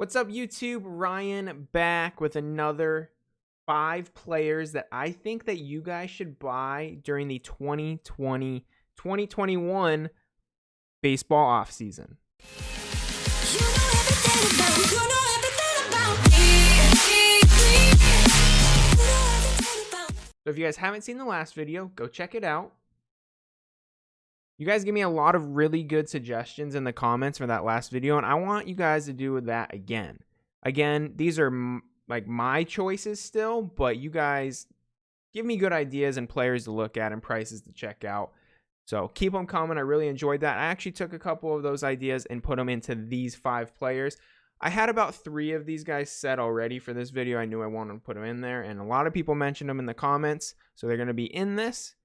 What's up, YouTube? Ryan back with another 5 players that I think that you guys should buy during the 2020-2021 baseball offseason. So if you guys haven't seen the last video, go check it out. You guys give me a lot of really good suggestions in the comments for that last video, and I want you guys to do that again. Again, these are like my choices still, but you guys give me good ideas and players to look at and prices to check out. So keep them coming. I really enjoyed that. I actually took a couple of those ideas and put them into these 5 players. I had about 3 of these guys set already for this video. I knew I wanted to put them in there, and a lot of people mentioned them in the comments, so they're going to be in this.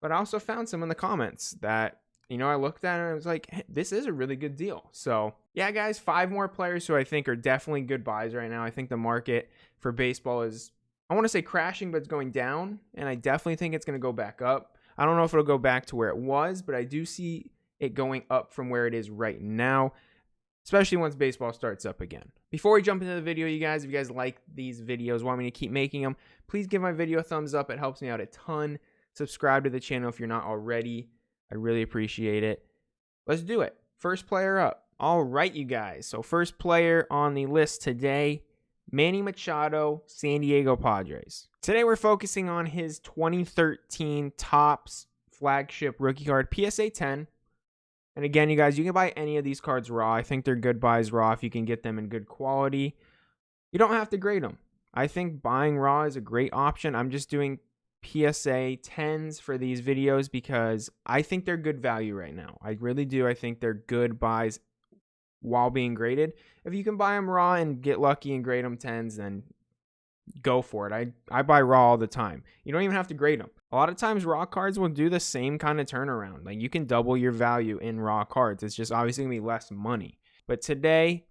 But I also found some in the comments that, I looked at it and I was like, hey, this is a really good deal. So yeah, guys, 5 more players who I think are definitely good buys right now. I think the market for baseball is, I want to say crashing, but it's going down. And I definitely think it's going to go back up. I don't know if it'll go back to where it was, but I do see it going up from where it is right now, especially once baseball starts up again. Before we jump into the video, you guys, if you guys like these videos, want me to keep making them, please give my video a thumbs up. It helps me out a ton. Subscribe to the channel if you're not already. I really appreciate it. Let's do it. First player up. All right, you guys. So first player on the list today, Manny Machado, San Diego Padres. Today we're focusing on his 2013 Topps flagship rookie card, PSA 10. And again, you guys, you can buy any of these cards raw. I think they're good buys raw if you can get them in good quality. You don't have to grade them. I think buying raw is a great option. I'm just doing PSA 10s for these videos because I think they're good value right now. I really do. I think they're good buys while being graded. If you can buy them raw and get lucky and grade them 10s, then go for it. I buy raw all the time. You don't even have to grade them. A lot of times raw cards will do the same kind of turnaround. Like you can double your value in raw cards. It's just obviously going to be less money. But today,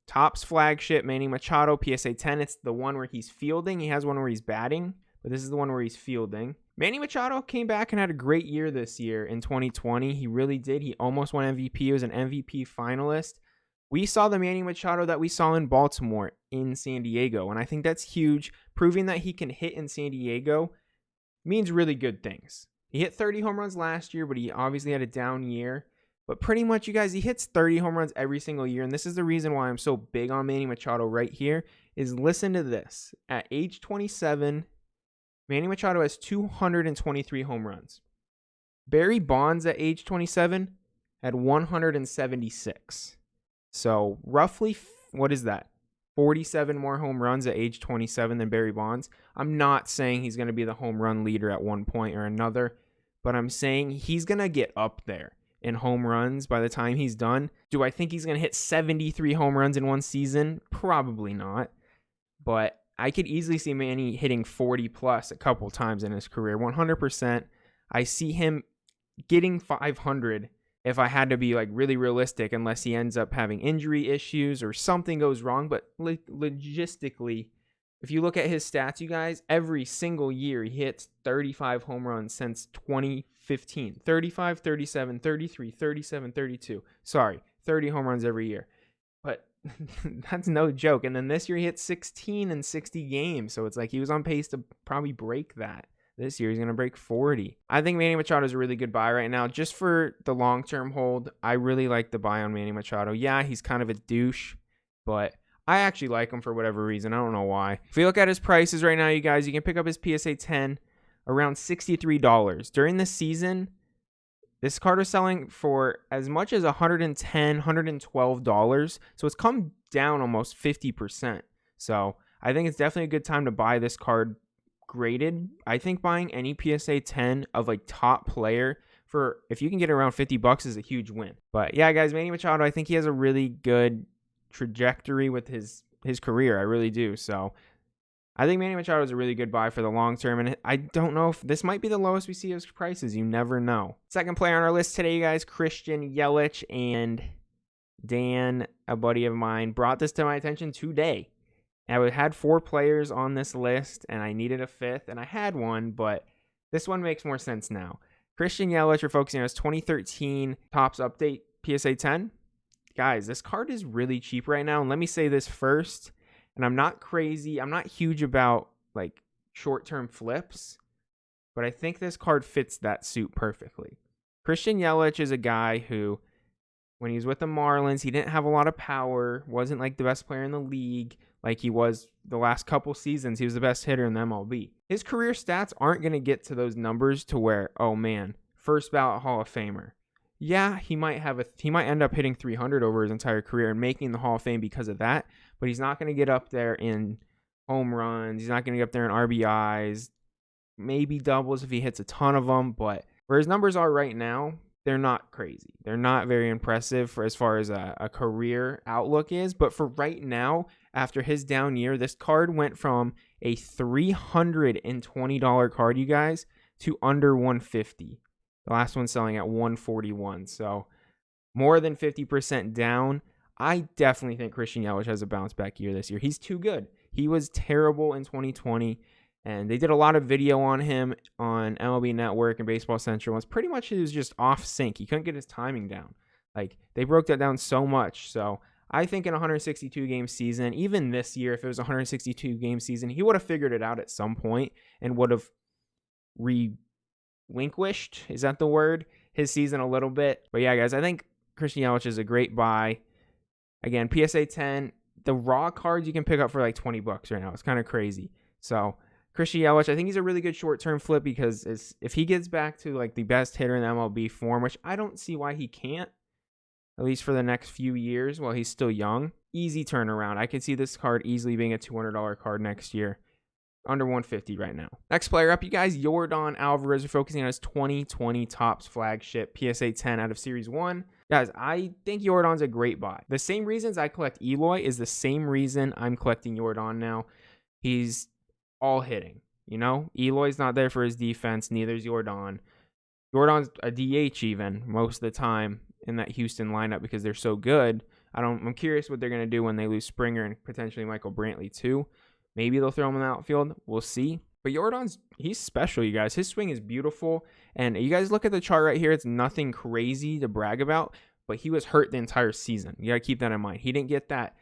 Topps flagship Manny Machado PSA 10. It's the one where he's fielding. He has one where he's batting, but this is the one where he's fielding. Manny Machado came back and had a great year this year in 2020. He really did. He almost won MVP. He was an MVP finalist. We saw the Manny Machado that we saw in Baltimore in San Diego, and I think that's huge. Proving that he can hit in San Diego means really good things. He hit 30 home runs last year, but he obviously had a down year. But pretty much, you guys, he hits 30 home runs every single year, and this is the reason why I'm so big on Manny Machado right here, is listen to this. At age 27, Manny Machado has 223 home runs. Barry Bonds at age 27 had 176. So roughly, what is that? 47 more home runs at age 27 than Barry Bonds. I'm not saying he's going to be the home run leader at one point or another, but I'm saying he's going to get up there in home runs by the time he's done. Do I think he's going to hit 73 home runs in one season? Probably not. But I could easily see Manny hitting 40 plus a couple times in his career. 100%. I see him getting 500 if I had to be like really realistic, unless he ends up having injury issues or something goes wrong. But logistically, if you look at his stats, you guys, every single year he hits 35 home runs since 2015. 35, 37, 33, 37, 32. Sorry, 30 home runs every year. But that's no joke. And then this year he hit 16 in 60 games. So it's like he was on pace to probably break that. This year he's going to break 40. I think Manny Machado is a really good buy right now. Just for the long-term hold, I really like the buy on Manny Machado. Yeah, he's kind of a douche, but I actually like him for whatever reason. I don't know why. If you look at his prices right now, you guys, you can pick up his PSA 10 around $63. During the season, this card is selling for as much as $110, $112. So it's come down almost 50%. So I think it's definitely a good time to buy this card graded. I think buying any PSA 10 of like top player for, if you can get around $50 is a huge win. But yeah, guys, Manny Machado, I think he has a really good trajectory with his career. I really do. So I think Manny Machado is a really good buy for the long term, and I don't know if this might be the lowest we see his prices. You never know. Second player on our list today, you guys, Christian Yelich, and Dan, a buddy of mine, brought this to my attention today. I had 4 players on this list, and I needed a 5th, and I had one, but this one makes more sense now. Christian Yelich, we're focusing on his 2013 Topps Update PSA 10. guys, this card is really cheap right now. And let me say this first, and I'm not crazy. I'm not huge about like short-term flips, but I think this card fits that suit perfectly. Christian Yelich is a guy who, when he was with the Marlins, he didn't have a lot of power, wasn't like the best player in the league like he was the last couple seasons. He was the best hitter in the MLB. His career stats aren't going to get to those numbers to where, oh man, first ballot Hall of Famer. Yeah, he might end up hitting 300 over his entire career and making the Hall of Fame because of that, but he's not going to get up there in home runs. He's not going to get up there in RBIs, maybe doubles if he hits a ton of them, but where his numbers are right now, they're not crazy. They're not very impressive for as far as a career outlook is. But for right now, after his down year, this card went from a $320 card, you guys, to under $150. The last one selling at $141. So more than 50% down. I definitely think Christian Yelich has a bounce back year this year. He's too good. He was terrible in 2020. And they did a lot of video on him on MLB Network and Baseball Central. It's pretty much he was just off sync. He couldn't get his timing down. Like, they broke that down so much. So I think in a 162-game season, even this year, if it was a 162-game season, he would have figured it out at some point and would have relinquished, is that the word, his season a little bit. But yeah, guys, I think Christian Yelich is a great buy. Again, PSA 10, the raw cards you can pick up for like $20 right now. It's kind of crazy. So Christian Yelich, I think he's a really good short-term flip because if he gets back to like the best hitter in the MLB form, which I don't see why he can't, at least for the next few years while he's still young, easy turnaround. I could see this card easily being a $200 card next year, under $150 right now. Next player up, you guys, Yordan Alvarez. We're focusing on his 2020 Topps flagship PSA 10 out of Series 1. Guys, I think Yordan's a great buy. The same reasons I collect Eloy is the same reason I'm collecting Yordan now. He's all hitting, you know? Eloy's not there for his defense, neither's Yordan. Yordan's a DH even most of the time in that Houston lineup because they're so good. I'm curious what they're going to do when they lose Springer and potentially Michael Brantley too. Maybe they'll throw him in the outfield. We'll see. But he's special, you guys. His swing is beautiful. And you guys look at the chart right here. It's nothing crazy to brag about, but he was hurt the entire season. You got to keep that in mind. He didn't get that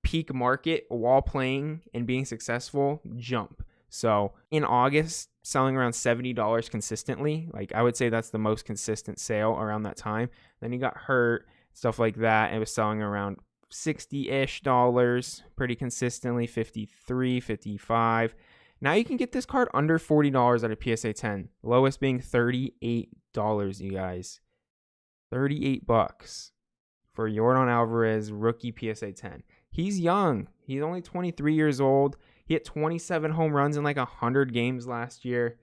peak market while playing and being successful jump. So in August, selling around $70 consistently. Like, I would say that's the most consistent sale around that time. Then he got hurt, stuff like that. It was selling around $60-ish pretty consistently, 53, 55. Now you can get this card under $40 at a PSA 10. Lowest being $38, you guys. $38 for Yordan Alvarez rookie PSA 10. He's young. He's only 23 years old. He hit 27 home runs in like 100 games last year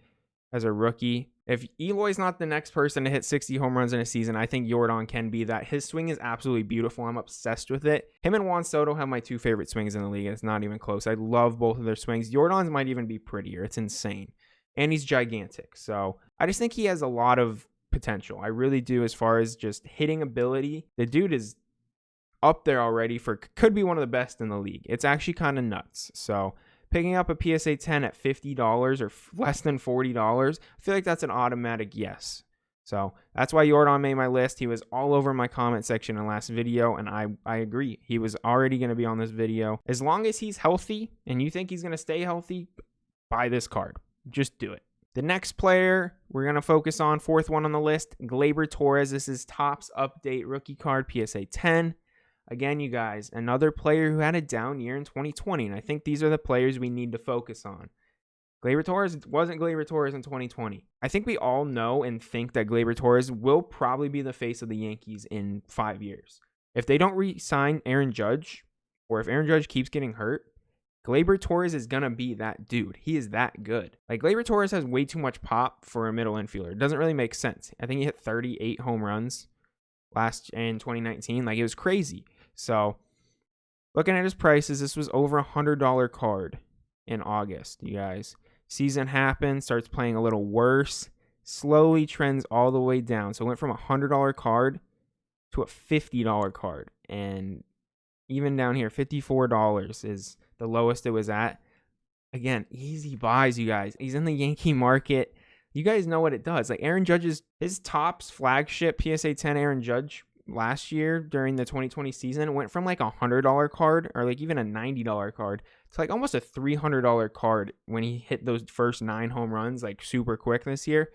as a rookie. If Eloy's not the next person to hit 60 home runs in a season, I think Yordan can be that. His swing is absolutely beautiful. I'm obsessed with it. Him and Juan Soto have my two favorite swings in the league. It's not even close. I love both of their swings. Yordan's might even be prettier. It's insane. And he's gigantic. So I just think he has a lot of potential. I really do, as far as just hitting ability. The dude is up there already could be one of the best in the league. It's actually kind of nuts. So picking up a PSA 10 at $50 or less than $40, I feel like that's an automatic yes. So that's why Yordan made my list. He was all over my comment section in the last video, and I agree. He was already going to be on this video. As long as he's healthy and you think he's going to stay healthy, buy this card. Just do it. The next player we're going to focus on, fourth one on the list, Gleyber Torres. This is Topps Update rookie card, PSA 10. Again, you guys, another player who had a down year in 2020, and I think these are the players we need to focus on. Gleyber Torres wasn't Gleyber Torres in 2020. I think we all know and think that Gleyber Torres will probably be the face of the Yankees in 5 years. If they don't re-sign Aaron Judge, or if Aaron Judge keeps getting hurt, Gleyber Torres is going to be that dude. He is that good. Like, Gleyber Torres has way too much pop for a middle infielder. It doesn't really make sense. I think he hit 38 home runs in 2019. Like, it was crazy. So, looking at his prices, this was over $100 card in August, you guys. Season happens, starts playing a little worse, slowly trends all the way down. So, it went from a $100 card to a $50 card. And even down here, $54 is the lowest it was at. Again, easy buys, you guys. He's in the Yankee market. You guys know what it does. Like, Aaron Judge's, his Topps flagship PSA 10 Aaron Judge last year during the 2020 season. It went from like $100 card or like even a $90 card to like almost a $300 card when he hit those first 9 home runs like super quick this year.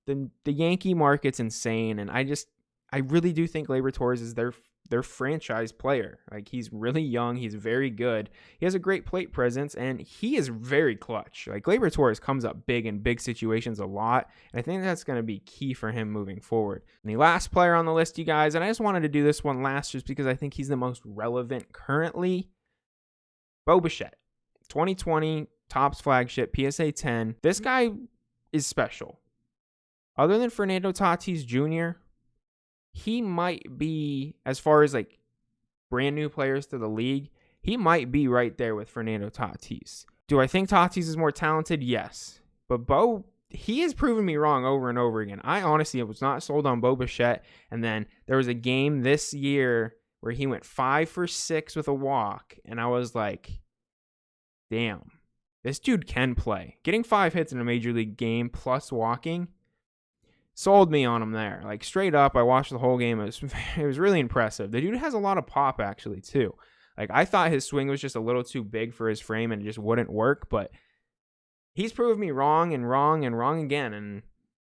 The Yankee market's insane, and I really do think Gleyber Torres is their franchise player. Like, he's really young, he's very good, he has a great plate presence, and he is very clutch. Like, Gleyber Torres comes up big in big situations a lot, and I think that's going to be key for him moving forward. And the last player on the list, you guys, and I just wanted to do this one last just because I think he's the most relevant currently, Bichette. 2020 Topps flagship, PSA 10. This guy is special. Other than Fernando Tatis Jr., he might be, as far as like brand new players to the league, he might be right there with Fernando Tatis. Do I think Tatis is more talented? Yes. But he has proven me wrong over and over again. I honestly was not sold on Bichette. And then there was a game this year where he went 5 for 6 with a walk. And I was like, damn, this dude can play. Getting 5 hits in a major league game plus walking sold me on him there. Like, straight up, I watched the whole game. It was really impressive. The dude has a lot of pop, actually, too. Like, I thought his swing was just a little too big for his frame and it just wouldn't work, but he's proved me wrong and wrong and wrong again. And,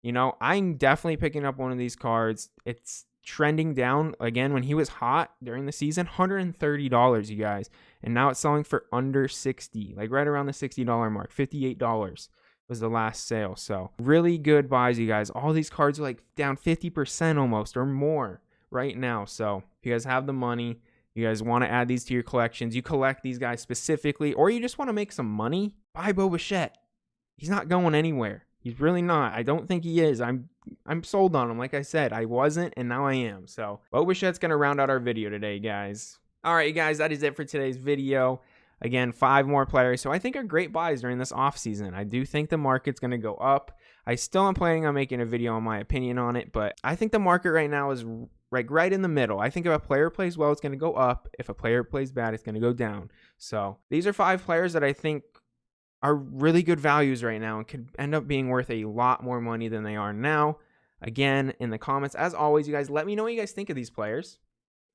you know, I'm definitely picking up one of these cards. It's trending down again. When he was hot during the season, $130, you guys. And now it's selling for under $60, like right around the $60 mark, $58. Was the last sale. So really good buys, you guys. All these cards are like down 50% almost or more right now. So if you guys have the money, you guys want to add these to your collections, you collect these guys specifically, or you just want to make some money, buy Bichette. He's not going anywhere. He's really not. I don't think he is. I'm sold on him. Like I said, I wasn't, and now I am. So Bichette's going to round out our video today, guys. All right, you guys, that is it for today's video. Again, 5 more players, so I think are great buys during this offseason. I do think the market's going to go up. I still am planning on making a video on my opinion on it, but I think the market right now is like right in the middle. I think if a player plays well, it's going to go up. If a player plays bad, it's going to go down. So these are 5 players that I think are really good values right now and could end up being worth a lot more money than they are now. Again, in the comments, as always, you guys, let me know what you guys think of these players.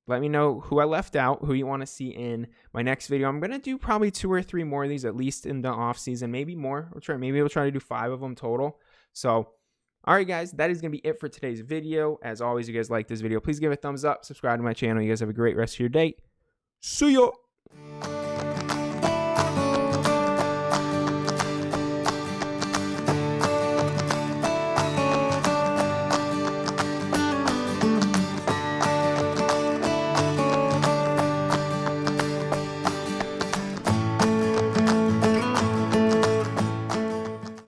Let me know who I left out, who you want to see in my next video. I'm going to do probably 2 or 3 more of these, at least in the off season, maybe more. Maybe we'll try to do 5 of them total. So, all right, guys, that is going to be it for today's video. As always, you guys like this video, please give it a thumbs up, subscribe to my channel. You guys have a great rest of your day. See ya.